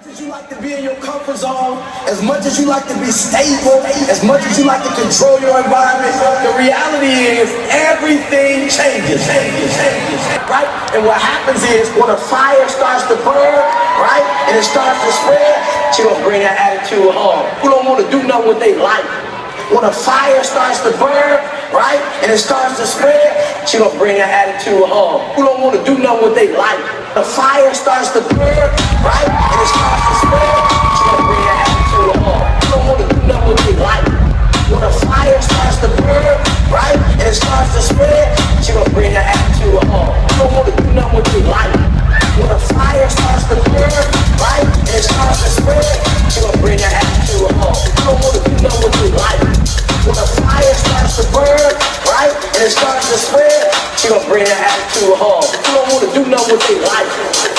As you like to be in your comfort zone, as much as you like to be stable, as much as you like to control your environment, the reality is everything changes, right? And what happens is when a fire starts to burn, right, and it starts to spread, she gonna bring that attitude home. Who don't want to do nothing with their life? When a fire starts to burn, right, and it starts to spread, she gonna bring that attitude home. Who don't want to do nothing with their life? The fire starts to burn, right, and it starts to spread, she gonna bring that attitude home. Who don't want to do nothing with their life? When the fire starts to burn, right, and it starts to spread, she gonna bring that attitude home. Who don't want to do nothing with their life? When the fire starts to burn, right, and it starts to spread, she gonna bring that attitude home. Who don't want to do nothing with their life? When the fire starts to burn, right, and it starts to spread, she gonna bring that attitude home. You don't want to do nothing with their life.